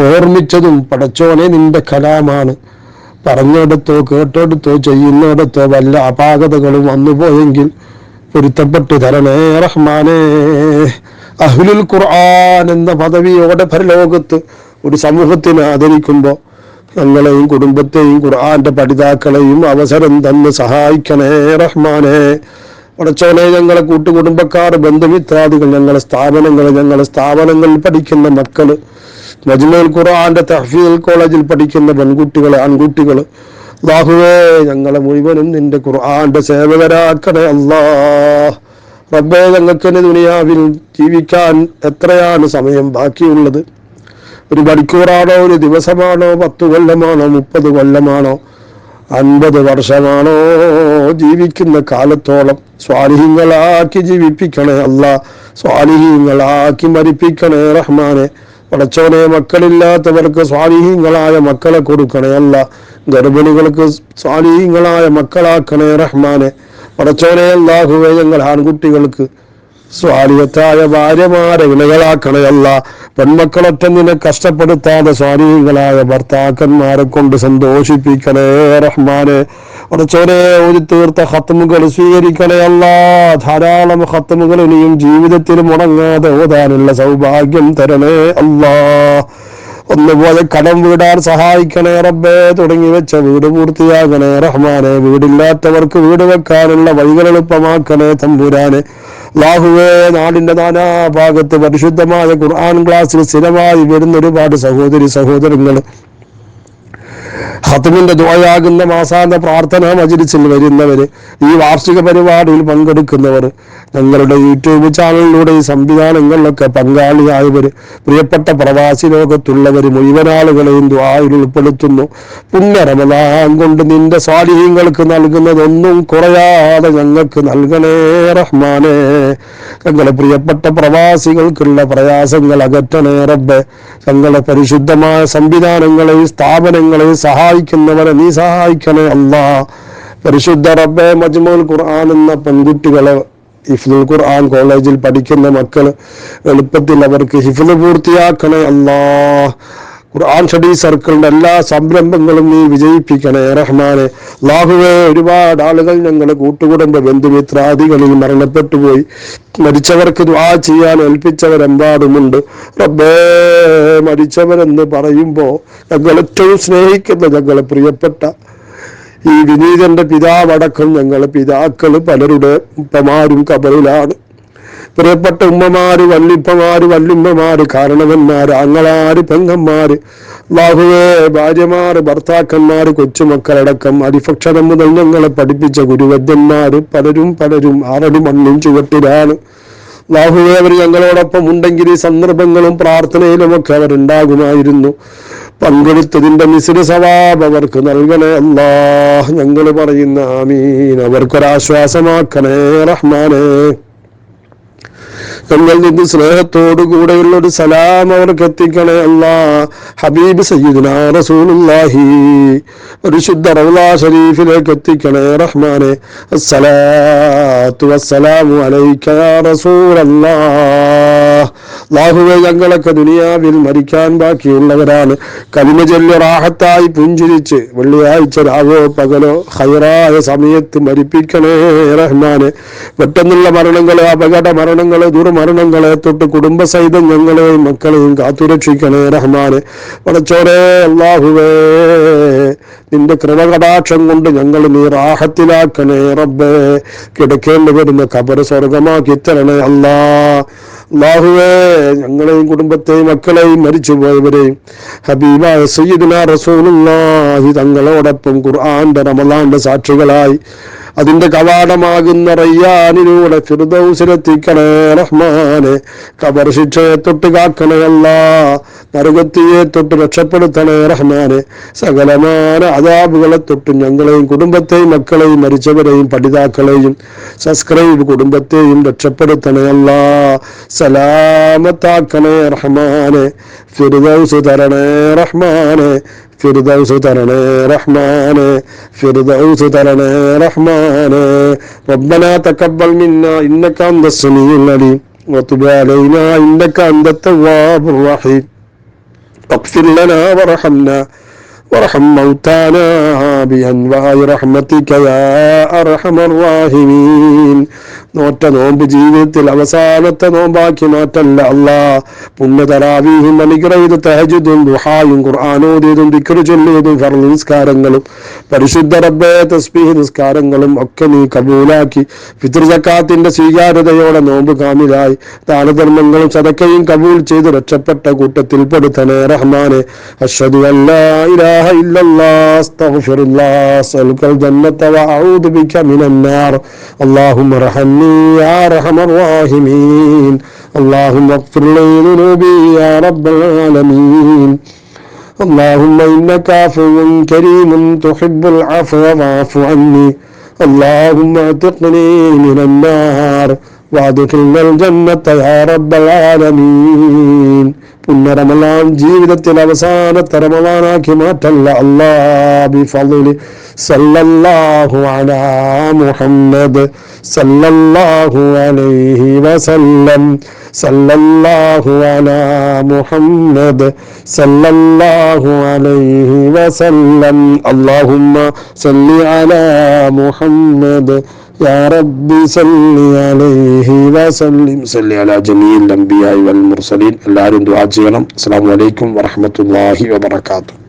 ഓർമ്മിച്ചതും പടച്ചോനെ നിന്റെ കലാമാണ്. പറഞ്ഞെടുത്തോ കേട്ടെടുത്തോ ചെയ്യുന്നിടത്തോ വല്ല അപാകതകളും വന്നുപോയെങ്കിൽ പൊരുത്തപ്പെട്ടു തരണേ റഹ്മാനെ. അഹ്ലുൽ ഖുർആൻ എന്ന പദവിയോടെ പരലോകത്ത് ഒരു സമൂഹത്തിനെ ആദരിക്കുമ്പോൾ ഞങ്ങളെയും കുടുംബത്തെയും ഖുർആന്റെ പഠിതാക്കളെയും അവസരം തന്ന് സഹായിക്കണേ റഹ്മാനെ. പടച്ചോനെ, ഞങ്ങളെ കൂട്ടുകുടുംബക്കാർ, ബന്ധുമിത്രാദികൾ, ഞങ്ങളെ സ്ഥാപനങ്ങളിൽ പഠിക്കുന്ന മക്കള്, മജ്മുഉൽ ഖുർആന്റെ തഹ്ഫീൽ കോളേജിൽ പഠിക്കുന്ന പെൺകുട്ടികള്, ആൺകുട്ടികള്, അല്ലാഹുവേ, ഞങ്ങളെ മുഴുവനും നിന്റെ ഖുർആന്റെ സേവകരാക്കണേ അല്ലാഹ്. റബ്ബേ, ഞങ്ങൾക്ക് ദുനിയാവിൽ ജീവിക്കാൻ എത്രയാണ് സമയം ബാക്കിയുള്ളത്? ഒരു മണിക്കൂറാണോ, ഒരു ദിവസമാണോ, 10 കൊല്ലമാണോ, 30 കൊല്ലമാണോ, 50 വർഷമാണോ? ജീവിക്കുന്ന കാലത്തോളം സ്വാലിഹീങ്ങളാക്കി ജീവിപ്പിക്കണേ അല്ലാഹ്. സ്വാലിഹീങ്ങളാക്കി മരിപ്പിക്കണേ റഹ്മാനെ. പടച്ചോനെ, മക്കളില്ലാത്തവർക്ക് സ്വാലിഹീങ്ങളായ മക്കളെ കൊടുക്കണേ അല്ലാഹ്. ഗർഭിണികൾക്ക് സ്വാലിഹീങ്ങളായ മക്കളാക്കണേ റഹ്മാനെ. പടച്ചോനെ, അല്ലാഹുവേ, ഞങ്ങൾ ആൺകുട്ടികൾക്ക് സ്വാലിഹത്തായ ഭാര്യമാരെ ഇണകളാക്കണേ അല്ലാഹ്. പെൺമക്കളൊറ്റ നിന്നെ കഷ്ടപ്പെടുത്താതെ സ്വാലിഹീങ്ങളായ ഭർത്താക്കന്മാരെ കൊണ്ട് സന്തോഷിപ്പിക്കണേ റഹ്മാനെ. പടച്ചോനെ, ഒരു തീർത്ത ഖത്മുകൾ സ്വീകരിക്കണേ അല്ലാഹ്. ധാരാളം ഖത്മുകൾ ഇനിയും ജീവിതത്തിൽ മുടങ്ങാതെ ഓതാനുള്ള സൗഭാഗ്യം തരണേ അല്ലാഹ്. ഒന്നുപോലെ കടം വീടാൻ സഹായിക്കണേ റബ്ബേ. തുടങ്ങി വെച്ച വീട് പൂർത്തിയാകണേ റഹ്മാനെ. വീടില്ലാത്തവർക്ക് വീട് വെക്കാനുള്ള വഴികൾ എളുപ്പമാക്കണേ തമ്പുരാനെ. അല്ലാഹുവേ, നാടിന്റെ നാനാഭാഗത്ത് പരിശുദ്ധമായ ഖുർആൻ ക്ലാസ്സിൽ സ്ഥിരമായി വരുന്ന ഒരുപാട് സഹോദരി സഹോദരങ്ങൾ, ഖത്മിന്റെ ദുആയാകുന്ന മാസാന്ത പ്രാർത്ഥനാ മജ്‌ലിസിൽ വരുന്നവര്, ഈ വാർഷിക പരിപാടിയിൽ പങ്കെടുക്കുന്നവർ, ഞങ്ങളുടെ യൂട്യൂബ് ചാനലിലൂടെ ഈ സംവിധാനങ്ങളിലൊക്കെ പങ്കാളിയായവര്, പ്രിയപ്പെട്ട പ്രവാസി ലോകത്തുള്ളവർ മുഴുവൻ ആളുകളെയും ദുആയിൽ ഉൾപ്പെടുത്തുന്നു. പുണ്യ റമദാൻ കൊണ്ട് നിന്റെ സ്വാലിഹീങ്ങൾക്ക് നൽകുന്നതൊന്നും കുറയാതെ ഞങ്ങൾക്ക് നൽകണേ റഹ്മാനേ. ഞങ്ങളെ പ്രിയപ്പെട്ട പ്രവാസികൾക്കുള്ള പ്രയാസങ്ങൾ അകറ്റണേ റബ്ബേ. ഞങ്ങളെ പരിശുദ്ധമായ സംവിധാനങ്ങളെയും സ്ഥാപനങ്ങളെയും സഹായിക്കുന്നവരെ നീ സഹായിക്കണേ അല്ലാ. പരിശുദ്ധ റബ്ബേ, മജ്മുഉൽ ഖുർആൻ എന്ന പെൺകുട്ടികളെ ഹിഫ്ളുൽ ഖുർആൻ കോളേജിൽ പഠിക്കുന്ന മക്കൾ എളുപ്പത്തിൽ അവർക്ക് ഹിഫ്ള് പൂർത്തിയാക്കണേ അല്ലാ. ഖുർആൻ സ്റ്റഡി സർക്കിളിന്റെ എല്ലാ സംരംഭങ്ങളും നീ വിജയിപ്പിക്കണേ റഹ്മാനെ. അല്ലാഹുവേ, ഒരുപാട് ആളുകൾ ഞങ്ങളുടെ കൂട്ടുകുടുംബ ബന്ധുമിത്രാദികളിൽ മരണപ്പെട്ടു പോയി. മരിച്ചവർക്ക് ദുആ ചെയ്യാൻ ഏൽപ്പിച്ചവരെമ്പാടുമുണ്ട് റബ്ബേ. മരിച്ചവരെന്ന് പറയുമ്പോ ഞങ്ങൾ ഏറ്റവും സ്നേഹിക്കുന്ന ഞങ്ങളെ പ്രിയപ്പെട്ട ഈ വിനീതന്റെ പിതാവടക്കം ഞങ്ങളെ പിതാക്കള് പലരുടെ ഉപ്പമാരും ഖബറിലാണ്. പ്രിയപ്പെട്ട ഉമ്മമാര്, വല്ലിപ്പമാര്, വല്ലുമ്മമാര്, കാരണവന്മാര്, ആങ്ങളാര്, പെങ്ങന്മാര്, അല്ലാഹുവേ, ഭാര്യമാര്, ഭർത്താക്കന്മാര്, കൊച്ചുമക്കളടക്കം അരിഭക്ഷണം മുതൽ ഞങ്ങളെ പഠിപ്പിച്ച ഗുരുവര്യന്മാര് പലരും ആറടി മണ്ണും ചുവട്ടിലാണ്. അല്ലാഹുവേ, അവർ ഞങ്ങളോടൊപ്പം ഉണ്ടെങ്കിൽ ഈ സന്ദർഭങ്ങളും പ്രാർത്ഥനയിലുമൊക്കെ അവരുണ്ടാകുമായിരുന്നു. പങ്കെടുത്തതിന്റെ മിസ്ര സവാബ് അവർക്ക് നൽകണേ അല്ലാഹ്. ഞങ്ങൾ പറയുന്ന ആമീൻ. അവർക്കൊരാശ്വാസമാക്കണേ റഹ്മാനേ. ഞങ്ങളിൽ നിന്ന് സ്നേഹത്തോടുകൂടെയുള്ള ഒരു സലാം അവർക്ക് എത്തിക്കണേ അല്ലാ. ഹബീബ് സയ്യിദുനാ റസൂലുള്ളാഹി പരിശുദ്ധ റൗളാ ഷരീഫിലേക്ക് എത്തിക്കണേ റഹ്മാനെ. അസ്സലാത്തു വസ്സലാമു അലൈക യാ റസൂലല്ലാഹ്. അല്ലാഹുവേ, ഞങ്ങളൊക്കെ ദുനിയാവിൽ മരിക്കാൻ ബാക്കിയുള്ളവരാണ്. കലിമ ചൊല്ലി റാഹത്തായി പുഞ്ചിരിച്ച് വെള്ളിയാഴ്ച രാവോ പകലോ ഖൈറായ സമയത്ത് മരിപ്പിക്കണേ റഹ്മാനെ. പെട്ടെന്നുള്ള മരണങ്ങള്, അപകട മരണങ്ങള്, ദുർമരണങ്ങളെ തൊട്ട് കുടുംബസഹിതം ഞങ്ങളെയും മക്കളെയും കാത്തുരക്ഷിക്കണേ റഹ്മാനെ. പടച്ചോരേ, അല്ലാഹുവേ, നിന്റെ കൃപകടാക്ഷം കൊണ്ട് ഞങ്ങൾ നീ റാഹത്തിലാക്കണേ റബ്ബേ. കിടക്കേണ്ടി വരുന്ന ഖബർ സ്വർഗമാക്കി തരണേ അല്ലാ. അല്ലാഹുവേ, ഞങ്ങളെയും കുടുംബത്തെയും മക്കളെയും മരിച്ചുപോയവരെയും ഹബീബായ സയ്യിദുനാ റസൂലുള്ളാഹി തങ്ങളോടൊപ്പം ഖുർആന്റെ റമളാന്റെ സാക്ഷികളായി അതിന്റെ കവാടമാകുന്ന റയ്യാനിലൂടെ ഫിർദൗസിലെത്തിക്കണേ റഹ്മാനെ. ഖബർ ശിക്ഷയെ തൊട്ട് കാക്കണേ അല്ലാ. നരകത്തിയെ തൊട്ട് രക്ഷപ്പെടുത്തണേ റഹ്മാനെ. സകലമായ അദാബുകളെ തൊട്ട് ഞങ്ങളെയും കുടുംബത്തെയും മക്കളെയും മരിച്ചവരെയും പഠിതാക്കളെയും സബ്സ്ക്രൈബ് കുടുംബത്തെയും രക്ഷപ്പെടുത്തണേ അല്ലാ. സലാമത്താക്കണേ റഹ്മാനെ. ഫിർദൗസ് തരണേ റഹ്മാനെ. ഫിർദൗസ് തരണേ റഹ്മാനെ. ഫിർദൗസ് തരണേ റഹ്മാനെ. റബ്ബനാ തഖബ്ബൽ മിന്നാ ഇന്നക അൻതസ് സമീഉൽ അലീം വതുബ് അലൈനാ ഇന്നക അൻതത് തവ്വാബുർ റഹീം. اغفر لنا وارحمنا وارحم موتانا بأنواع رحمتك يا أرحم الراحمين. നോറ്റ നോമ്പ് ജീവിതത്തിൽ അവസാനത്തെ നോമ്പാക്കി മാറ്റല്ല അല്ലാ. പുണ്യ തറാവീഹും അനുഗ്രഹീത തഹജ്ജുദും ദുഹായും ഖുർആനോദിയതും ദിക്ർ ചൊല്ലിയതും ഫർള് നിസ്കാരങ്ങളും പരിശുദ്ധ റബ്ബേ തസ്ബീഹ് നിസ്കാരങ്ങളും ഒക്കെ നീ കബൂലാക്കി ഫിത്ർ സക്കാത്തിന്റെ സ്വീകാര്യതയോടെ നോമ്പ് കാമിലായി ദാനധർമ്മങ്ങളും സദക്കയും കബൂൽ ചെയ്ത് രക്ഷപ്പെട്ട കൂട്ടത്തിൽ പെടുത്തണേ റഹ്മാനെ. അശ്ഹദു അല്ലാ ഇലാഹ ഇല്ലല്ലാഹ് അസ്തഗ്ഫിറുല്ലാഹ് അസ്അലുക്കൽ ജന്നത വഅഊദു ബിക മിനന്നാർ. അല്ലാഹുമ്മ റഹ്മനി يا أرحم الراحمين. اللهم اغفر لي ذنوبي يا رب العالمين. اللهم إنك عفو كريم تحب العفو فاعف عني. اللهم اعتقني من النار وادخلنا الجنة يا رب العالمين. പുണ്യ റമളാൻ ജീവിതത്തിൽ അവസാനത്തെ റമളാനാക്കി മാറ്റല്ല അല്ലാ. ബിഫളി സല്ലല്ലാഹു അലാ മുഹമ്മദ് സല്ലല്ലാഹു അലൈഹി വസല്ലം സല്ലല്ലാഹു അലാ മുഹമ്മദ് സല്ലല്ലാഹു അലൈഹി വസല്ലം അല്ലാഹുമ്മ സല്ലി അലാ മുഹമ്മദ് യാ റബ്ബി സല്ലി അലൈഹി വസല്ലം സല്ലി അലാ ജമീഇൽ അംബിയാഇ വൽ മുർസലീൻ. എല്ലാവരും ദുആ ചെയ്യണം. അസ്സലാമു അലൈക്കും വറഹ്മത്തുള്ളാഹി വബറകാതുഹു.